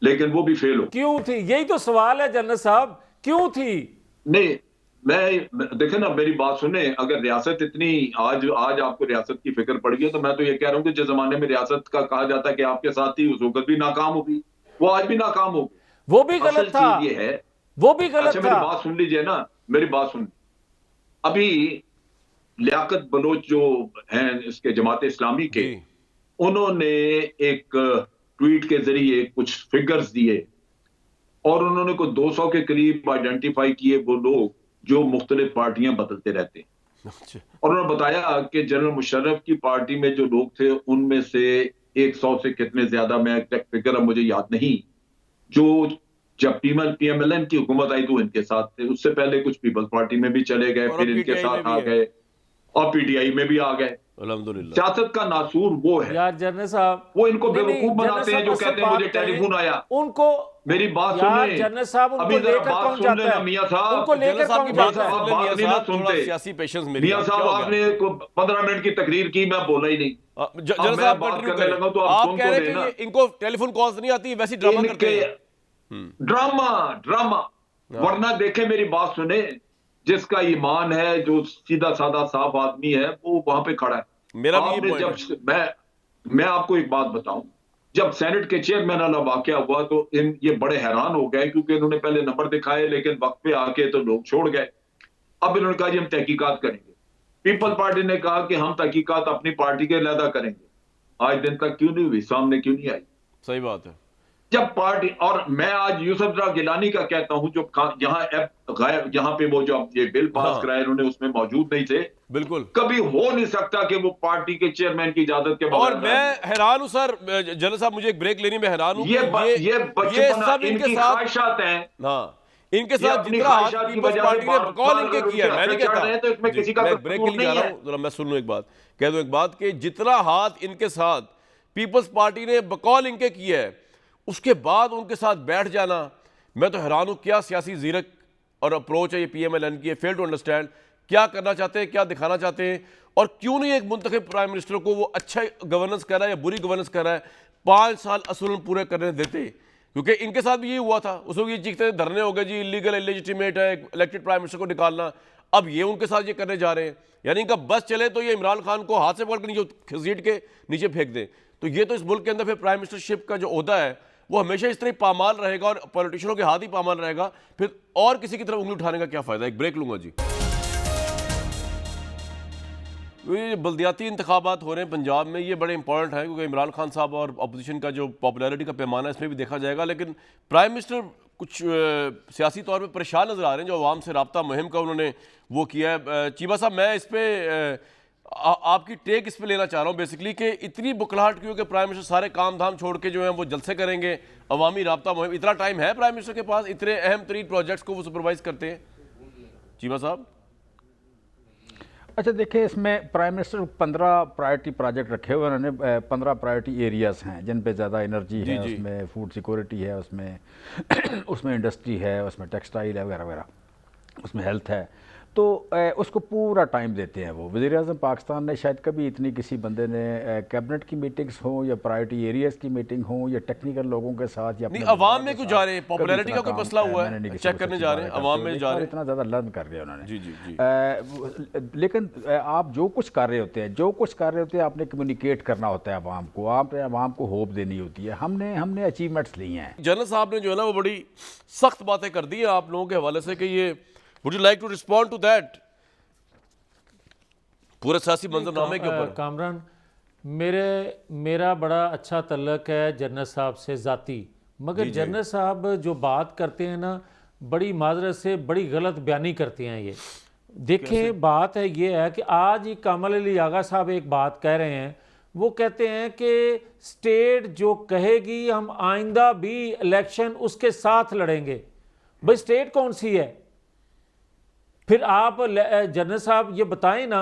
लेकिन वो भी फेल हो। क्यों थी? यही तो सवाल है जनरल साहब, क्यों थी? नहीं, मैं देखे ना, मेरी बात सुने। अगर रियासत इतनी आज आपको रियासत की फिक्र पड़ गई, तो मैं तो ये कह रहा हूं कि जिस जमाने में रियासत का कहा जाता है कि आपके साथ थी, उस वक्त भी नाकाम हो गई, वो आज भी नाकाम हो गई। वो भी असल गलत था, चीज ये है। वो भी गलत अच्छा, मेरी था। बात सुन लीजिए ना, मेरी बात सुन। अभी लियाकत बलोच जो हैं इसके जमात इस्लामी के, जी। उन्होंने एक ट्वीट के जरिए कुछ फिगर्स दिए और उन्होंने को 200 के करीब आइडेंटिफाई किए वो लोग जो मुख्तलिफ पार्टियां बदलते रहते हैं। अच्छा। और उन्होंने बताया कि जनरल मुशर्रफ की पार्टी में जो लोग थे उनमें से 100 से कितने ज्यादा, मैं एग्जैक्ट फिगर अब मुझे याद नहीं, जो जब PMLN की हुकूमत आई तो इनके साथ थे। उससे पहले कुछ पीपल्स पार्टी में भी चले गए, और फिर अब इनके PTI में साथ भी आ है। गए और PTI में भी आ गए। अल्हम्दुलिल्लाह। सियासत का नासूर वो है, यार जनरल साहब, वो इनको नहीं, बेवकूफ जनरल बनाते हैं साहब जो असल कहते हैं बात मुझे करें, टेलीफोन आया। उनको मेरी बात यार सुने, जनरल साहब उनको अभी जरा लेकर बात कौन सुन जाता लेना है? मियां साहब। उनको लेकर जनरल साहब कौन की बात जाता है? सुन ले मियां बात नहीं ना साहब, थोड़ा सुनते। सियासी पेशेंस मेरी। मियां साहब, आपने 15 मिनट की तकरीर की, मैं बोला ही नहीं। जनरल अब मैं साहब बात कंटिन्यू करने करें। लगा तो आप आप सुन कह तो रहे हैं लेना। कि इनको टेलीफोन कॉल्स नहीं आती, वैसी ड्रामा करते इनके हैं। ड्रामा, वरना देखे, मेरी बात सुने, जिसका ईमान है, जो सीधा साधा साफ आदमी है, वो वहां पे खड़ा है। मेरा भी ये आपने पॉइंट जब मैं आपको एक बात बताऊं, जब सेनेट के चेयरमैन वाला वाकया हुआ तो ये बड़े हैरान हो गए, क्योंकि इन्होंने पहले नंबर दिखाए लेकिन वक्त पे आके तो लोग छोड़ गए। अब इन्होंने कहा जी हम तहकीकात करेंगे। पीपल पार्टी ने कहा कि हम तहकीकात अपनी पार्टी के अलहदा करेंगे। आज दिन तक क्यों नहीं हुई, सामने क्यों नहीं आई? सही बात है। जब पार्टी, और मैं आज यूसुफ गिलानी का कहता हूं, जो यहाँ पे वो जो ये बिल पास हाँ। कराए उन्होंने, उसमें मौजूद नहीं थे। बिल्कुल। कभी हो नहीं सकता कि वो पार्टी के चेयरमैन की इजाजत के और बगैर मैं हैरान हूं सर, जनरल साहब मुझे एक ब्रेक लेनी में हैरान हूं ये कि ये बचपना सब इनके इनकी साथ, ख्वाहिशात हैं। हाँ, इनके ये साथ अपनी जितना हाथ ख्वाहिशात की पीपल्स वजह पार्टी से ने बार बकौल बार इनके अगर किया है, उनके मैं नहीं हक चढ़ कहता रहे हैं तो इसमें जी, किसी का मैं कसूर ब्रेक के लिए नहीं जा रहा है। हूं, जरा मैं सुन लूं एक बात, कह दूं एक बात कि जितना हाथ इनके साथ पीपल्स पार्टी ने बकौल इनके किया है, उसके बाद उनके साथ बैठ जाना, मैं तो हैरान हूं क्या सियासी जीरक और अप्रोच है ये PMLN की, फेल टू अंडरस्टैंड क्या करना चाहते हैं, क्या दिखाना चाहते हैं, और क्यों नहीं एक मुंतखब प्राइम मिनिस्टर को वो अच्छा गवर्नेंस कर रहा है या बुरी गवर्नेंस कर रहा है 5 साल असूलन पूरे करने देते। क्योंकि इनके साथ भी ये हुआ था, उस वक्त ये चीखते थे धरने हो गए जी, इलीगल इलेजिटिमेट है इलेक्टेड प्राइम मिनिस्टर को निकालना। अब ये उनके साथ ये करने जा रहे हैं, यानी इनका बस चले तो ये इमरान खान को हाथ से पकड़ के नीचे घसीट के नीचे फेंक दें। तो ये तो इस मुल्क के अंदर फिर प्राइम मिनिस्टरशिप का जो ओहदा है वो हमेशा इस तरह पामाल रहेगा और पॉलिटिशियनों के हाथ ही पामाल रहेगा, फिर और किसी की तरफ उंगली उठाने का क्या फायदा। एक ब्रेक लूंगा जी। ये बल्दियाती इंतखाबात हो रहे हैं पंजाब में, ये बड़े इंपॉर्टेंट है क्योंकि इमरान खान साहब और अपोजिशन का जो पॉपुलैरिटी का पैमाना है इसमें भी देखा जाएगा। लेकिन प्राइम मिनिस्टर कुछ सियासी तौर पे परेशान नज़र आ रहे हैं, जो आवाम से रब्ता मुहिम का उन्होंने वो किया है। चीबा साहब, मैं इस पर आपकी टेक इस पे लेना चाह रहा हूँ बेसिकली कि इतनी बुखलाहट क्यों कि प्राइम मिनिस्टर सारे काम धाम छोड़ के जो है वो जलसे करेंगे, अवामी रब्ता मुहिम, इतना टाइम है प्राइम मिनिस्टर के पास, इतने अहम तरीन प्रोजेक्ट्स को वो सुपरवाइज करते हैं? चीबा साहब। अच्छा देखिए, इसमें प्राइम मिनिस्टर 15 प्रायोरिटी प्रोजेक्ट रखे हुए उन्होंने, 15 प्रायोरिटी एरियाज़ हैं जिन पे ज़्यादा एनर्जी है, उसमें फूड सिक्योरिटी है, उसमें उसमें इंडस्ट्री है, उसमें टेक्सटाइल है वगैरह वगैरह, उसमें हेल्थ है। तो उसको पूरा टाइम देते हैं वो। वज़ीर-ए-आज़म पाकिस्तान ने शायद कभी इतनी किसी बंदे ने कैबिनेट की मीटिंग्स हो या प्रायोरिटी एरियाज़ की मीटिंग हो या टेक्निकल लोगों के साथ या नहीं, अवाम में क्यों जा रहे हैं? पॉपुलैरिटी का कोई मसला हुआ है, चेक करने जा रहे हैं, अवाम में जा रहे हैं, इतना ज़्यादा लर्न कर लिया उन्होंने। जी जी जी। लेकिन आप जो कुछ कर रहे होते हैं आपने कम्युनिकेट करना होता है अवाम को, आपने अवाम को होप देनी होती है। हमने अचीवमेंट्स ली हैं। जनरल साहब ने जो है ना वो बड़ी सख्त बातें कर दी है आप लोगों के हवाले से कि ये would you like to respond to that पूरे सियासी मंजरनामे के ऊपर? कामरान, मेरा बड़ा अच्छा तल्लक है जनरल साहब से ज़ाती, मगर जनरल साहब जो बात करते हैं ना, बड़ी माजरत से बड़ी गलत बयानी करते हैं ये। देखें, बात है ये है कि आज ही कामल अली आगा साहब एक बात कह रहे हैं, वो कहते हैं कि स्टेट जो कहेगी हम आइंदा भी इलेक्शन उसके साथ लड़ेंगे। भाई स्टेट कौन सी है? फिर आप जनरल साहब ये बताएं ना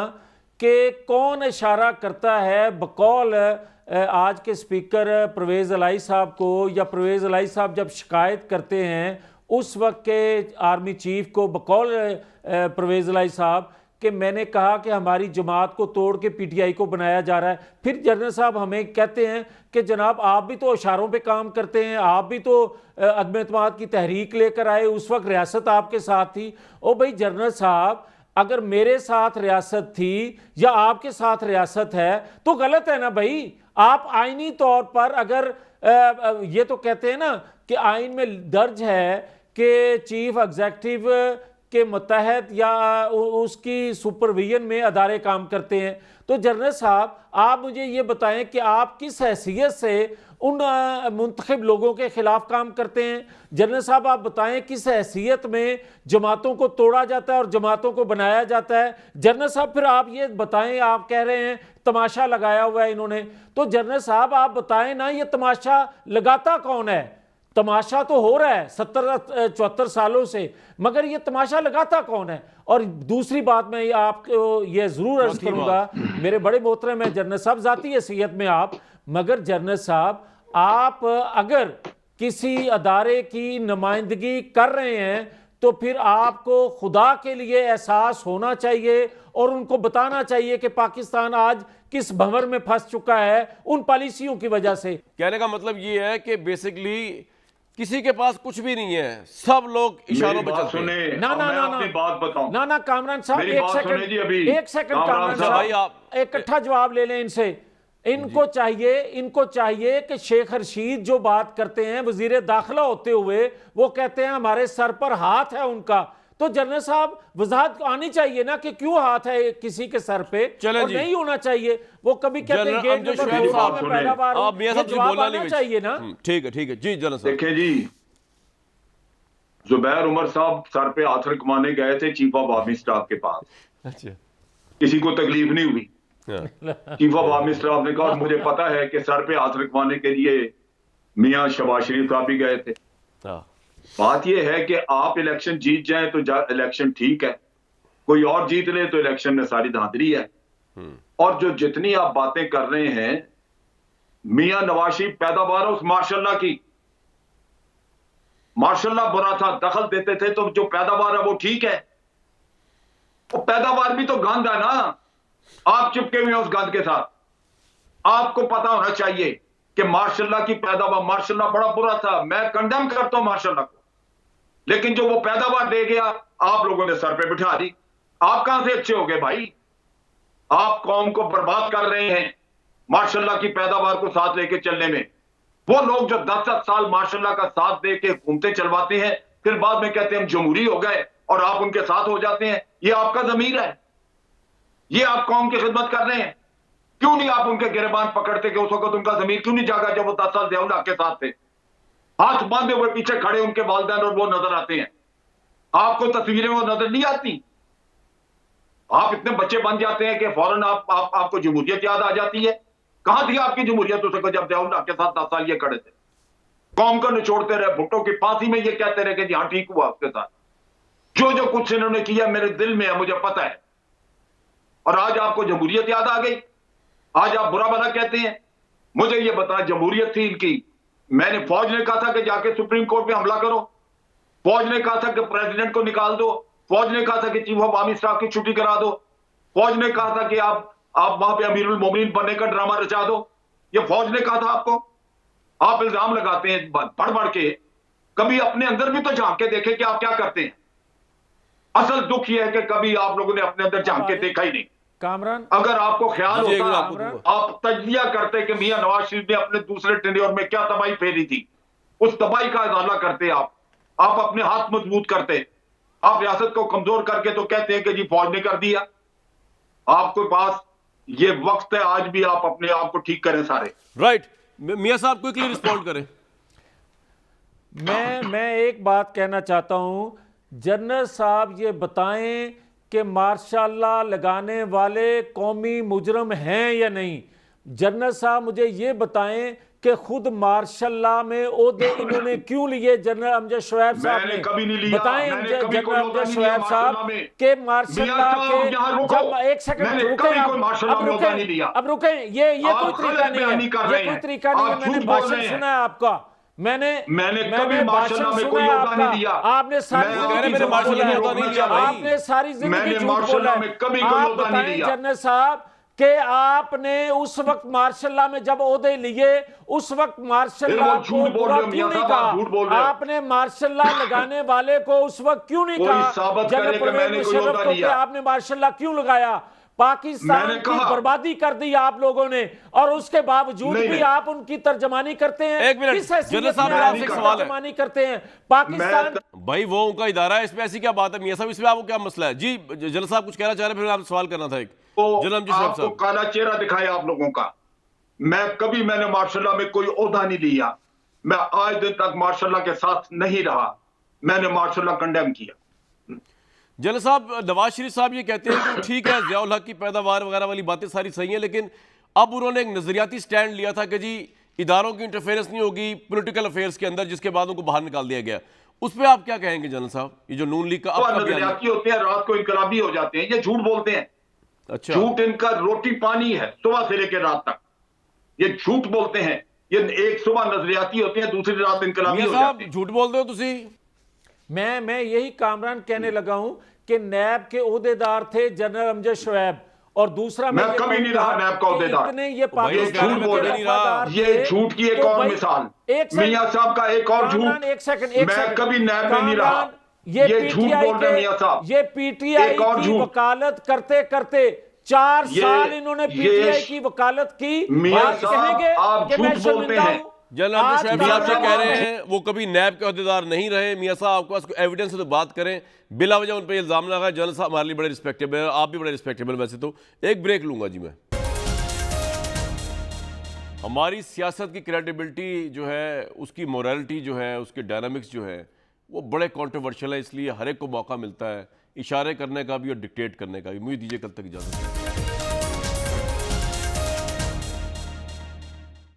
कि कौन इशारा करता है बकौल आज के स्पीकर परवेज़ इलाही साहब को, या परवेज़ इलाही साहब जब शिकायत करते हैं उस वक्त के आर्मी चीफ को बकौल परवेज़ इलाही साहब कि मैंने कहा कि हमारी जमात को तोड़ के PTI को बनाया जा रहा है। फिर जनरल साहब हमें कहते हैं कि जनाब आप भी तो इशारों पे काम करते हैं, आप भी तो अदम एतमाद की तहरीक लेकर आए, उस वक्त रियासत आपके साथ थी। ओ भाई जनरल साहब, अगर मेरे साथ रियासत थी या आपके साथ रियासत है तो गलत है ना भाई। आप आईनी तौर पर अगर ये तो कहते हैं ना कि आइन में दर्ज है कि चीफ एग्जीक्यूटिव के मुतहत या उसकी सुपरविजन में अदारे काम करते हैं, तो जनरल साहब आप मुझे ये बताएं कि आप किस हैसियत से उन मुंतखब लोगों के खिलाफ काम करते हैं। जनरल साहब आप बताएं किस हैसियत में जमातों को तोड़ा जाता है और जमातों को बनाया जाता है। जनरल साहब फिर आप ये बताएं, आप कह रहे हैं तमाशा लगाया हुआ है इन्होंने, तो जनरल साहब आप बताएं ना ये तमाशा लगाता कौन है? तमाशा तो हो रहा है 70-74 सालों से, मगर ये तमाशा लगाता कौन है? और दूसरी बात मैं आपको ये जरूर अर्ज करूंगा, मेरे बड़े मोहतरम है जनरल साहब, जाती हैसियत में आप, मगर जनरल साहब आप अगर किसी अदारे की नुमाइंदगी कर रहे हैं तो फिर आपको खुदा के लिए एहसास होना चाहिए और उनको बताना चाहिए कि पाकिस्तान आज किस भंवर में फंस चुका है उन पॉलिसियों की वजह से। कहने का मतलब ये है कि बेसिकली किसी के पास कुछ भी नहीं है, सब लोग इशारों मेरी पे बात चलते हैं। सुने, ना अब ना मैं ना अपनी ना बात बताऊं। ना कामरान साहब मेरी एक बात सेकंड, सुने जी अभी। एक सेकंड कामरान कामरान साहब, भाई साहब आप इकट्ठा जवाब ले लें इनसे। इनको चाहिए कि शेख रशीद जो बात करते हैं वजीर दाखिला होते हुए, वो कहते हैं हमारे सर पर हाथ है उनका, तो जनरल साहब वजाहत आनी चाहिए ना कि क्यों हाथ है किसी के सर पे, चलें और जी। नहीं होना चाहिए। वो कभी कहते हैं general gate Amjad number Shoaib 2 साहब, में पैदावार आप मियां साहब जी जवाब बोलना आना नहीं चाहिए ना। ठीक है जी जनरल साहब। देखें जी, जुबैर उमर साहब सर पे हाथ रखवाने गए थे चीफ ऑफ आर्मी स्टाफ के पास, अच्छा किसी को तकलीफ नहीं हुई। हाँ, चीफ ऑफ आर्मी स्टाफ ने कहा और मुझे पता है कि सर पे हाथ रखवाने के लिए मियां शहबाज शरीफ साहब भी गए थे। हाँ। बात यह है कि आप इलेक्शन जीत जाएं तो इलेक्शन ठीक है, कोई और जीत ले तो इलेक्शन में सारी धांधली है। और जो जितनी आप बातें कर रहे हैं, मियां नवाज शरीफ पैदावार उस मार्शल्लाह की, मार्शल्लाह बुरा था, दखल देते थे, तो जो पैदावार है वो ठीक है। वो पैदावार भी तो गंद है ना, आप चिपके हुए हैं उस गंद के साथ। आपको पता होना चाहिए कि मार्शल्लाह की पैदावार, मार्शल्लाह बड़ा बुरा था, मैं कंडेम करता हूं मार्शल्लाह को, लेकिन जो वो पैदावार दे गया आप लोगों ने सर पे बिठा दी। आप कहां से अच्छे हो गए भाई? आप कौम को बर्बाद कर रहे हैं मार्शल्लाह की पैदावार को साथ लेके चलने में। वो लोग जो 10-10 साल मार्शल्लाह का साथ दे के हुकूमतें चलवाते हैं, फिर बाद में कहते हैं हम जमहूरी हो गए और आप उनके साथ हो जाते हैं। ये आपका ज़मीर है? ये आप कौम की खिदमत कर रहे हैं? क्यों नहीं आप उनके गिरबान पकड़ते कि उस वक्त उनका ज़मीर क्यों नहीं जागा जब वो 10 साल ज़ियाउल हक के साथ थे? हाथ बांधे हुए पीछे खड़े उनके वालिदैन और वो नजर आते हैं, आपको तस्वीरें वो नजर नहीं आती? आप इतने बच्चे बन जाते हैं कि फौरन आपको जमहूरियत याद आ जाती है। कहां थी आपकी जमहूरियत उस वक्त जब ज़ियाउल हक के साथ 10 साल ये खड़े थे? कौम को निचोड़ते रहे, भुट्टो की फांसी में ये कहते रहे कि जी हाँ ठीक हुआ आपके साथ। जो जो कुछ इन्होंने किया मेरे दिल में है, मुझे पता है। और आज आपको जमहूरियत याद आ गई, आज आप बुरा भला कहते हैं। मुझे ये बता, जमहूरियत थी इनकी, मैंने फौज ने कहा था कि जाके सुप्रीम कोर्ट में हमला करो, फौज ने कहा था कि प्रेसिडेंट को निकाल दो, फौज ने कहा था कि चीफ ऑफ आर्मी स्टाफ की छुट्टी करा दो, फौज ने कहा था कि आप वहां पे अमीरुल मोमिनीन बनने का ड्रामा रचा दो। ये फौज ने कहा था आपको। आप इल्जाम लगाते हैं बढ़ बढ़ के, कभी अपने अंदर भी तो झांक के देखें कि आप क्या करते हैं। असल दुख यह है कि कभी आप लोगों ने अपने अंदर झांक के देखा ही नहीं। कामरान अगर आपको ख्याल जी, होता, आपको आप तजिया करते कि मियां नवाज शरीफ ने अपने दूसरे टेन्योर में क्या तबाही फेरी थी, उस तबाही का इजाला करते आप अपने हाथ मजबूत करते। आप रियासत को कमजोर करके तो कहते हैं कि जी फौज ने कर दिया। आपके पास ये वक्त है, आज भी आप अपने आप को ठीक करें सारे। राइट, मियां साहब क्विकली रिस्पॉन्ड करें। मैं एक बात कहना चाहता हूं, जनरल साहब ये बताएं कि मार्शाल्लाह लगाने वाले कौमी मुजरम हैं या नहीं। जनरल साहब मुझे ये बताएं कि खुद मार्शाल्लाह में ओहदे इन्होंने क्यों लिए। जनरल अमजद शुएब साहब मैंने ने कभी नहीं लिया, बताएं मैंने जनरल कभी कोई ओहदा अमजद नहीं लिया शुएब साहब मार्शाल्लाह में। के मार्शाल्लाह मियां के साहब, यहाँ रुको। जब एक सेकंड मैंने रुकें, कभी कोई मार्शाल्लाह में ओहदा नहीं लिया। अब रुकें, ये आप कोई तरीका गलत नहीं बयानी कर है, रहे ये कोई हैं। तरीका नहीं है। आप मैंने झूठ बोल भाषण रहे हैं। सुना है आपका, मैंने कभी मार्शाल्लाह में कोई सुना है ओहदा नहीं आपका। लिया। आपने सारी मैं जिंदगी मेरे झूठ मार्शाल्लाह में बोला ओहदा है। नहीं लिया भाई। आपने सारी जिंदगी मैंने झूठ बोला मार्शाल्लाह है। में कभी कोई आप ओहदा नहीं बताएं लिया। जनरल साहब कि आपने उस वक्त मार्शाल्लाह में जब ओहदे लिए, उस वक्त मार्शाल्लाह फिर वो को झूठ बोल बुरा रहे हो, क्यों मियां नहीं साहब, आप झूठ बोल कहा? रहे हो। आपने मार्शाल्लाह लगाने वाले को उस वक्त क्यों नहीं कोई कहा? साबित जनरल करे कि परवेज मैंने कोई मुशर्रफ ओहदा को कि लिया। आपने मार्शाल्लाह क्यों लगाया? पाकिस्तान मैंने की कहा। बर्बादी कर दी आप लोगों ने, और उसके बावजूद नहीं, भी नहीं। आप उनकी तर्जमानी करते हैं। एक मिनट, किस हैसियत जनरल साहब, में मेरा आप आपसे एक उनकी सवाल है। तर्जमानी करते हैं? पाकिस्तान भाई वो उनका इदारा है, इसमें ऐसी क्या बात है मियां साहब? इसमें आपको क्या मसला है? जी जनरल साहब कुछ कहना चाह रहे हैं, फिर आप सवाल करना था एक। जनरल अमजद शुएब आपको साहब, काला चेहरा दिखाया आप लोगों का। मैंने मार्शाल्लाह में कोई ओहदा नहीं लिया। मैं आज दिन तक मार्शाल्लाह के साथ नहीं रहा। मैंने मार्शाल्लाह कंडेम किया। जनरल साहब, नवाज शरीफ साहब ये कहते हैं कि ठीक है ज़ियाउल हक की पैदावार वगैरह वाली बातें सारी सही हैं, लेकिन अब उन्होंने एक नजरियाती स्टैंड लिया था कि जी इदारों की इंटरफेरेंस नहीं होगी पॉलिटिकल अफेयर्स के अंदर, जिसके बाद उनको बाहर निकाल दिया गया। उस पर आप क्या कहेंगे जनरल साहब? ये जो नून लीग का वो आपका बयान है। नजरियाती होते हैं, रात को इनकलाबी हो जाते हैं। ये झूठ बोलते हैं। अच्छा, झूठ इनका रोटी पानी है, सुबह से लेकर रात तक ये झूठ बोलते हैं। ये एक सुबह नजरियाती होते हैं, दूसरी रात इनकलाबी मियां हो जाते साहब हैं। झूठ बोलते हो तुसी? मैं यही कामरान कहने लगा हूं कि नैब के ओहदेदार थे जनरल अमजद शुएब, और दूसरा मैं ये कभी नहीं कहूंगा रहा नैब का कि अहदेदार। इतने ये भाई, ये पाकिस्तान झूठ के बोल रहे नहीं रहा। वफादार ये थे, झूठ की एक तो और भाई, मिसाल, एक सेकंड, मियां साहब का एक और कामरान, झूठ। एक सेकंड, मैं कभी नैब में नहीं रहा। कामरान, ये झूठ पीटीआई बोल रहे हैं मियां साहब। ये पीटीआई एक और की झूठ। वकालत करते करते 4 साल इन्होंने पीटीआई की वकालत की। मियां आज साहब, कहेंगे आप कि मैं झूठ बोलते शर्मिंदा हैं। हूं। जनरल आज अब्दुल शोएब साहब से कामरान कह रहे साहब- हैं वो कभी नैब के अहदेदार नहीं रहे। मियां साहब आपके पास कोई एविडेंस है तो बात करें, बिला वजह उन पर इल्जाम लगाए। जनरल साहब हमारे लिए बड़े रिस्पेक्टेबल है, आप भी बड़े रिस्पेक्टेबल। वैसे तो एक ब्रेक लूंगा जी मैं। हमारी सियासत की क्रेडिबिलिटी जो है, उसकी मोरालिटी जो है, उसके डायनामिक्स जो है, वो बड़े कॉन्ट्रोवर्शियल है। इसलिए हर एक को मौका मिलता है इशारे करने का भी और डिक्टेट करने का भी। मुझे दीजिए कल तक इजाजत।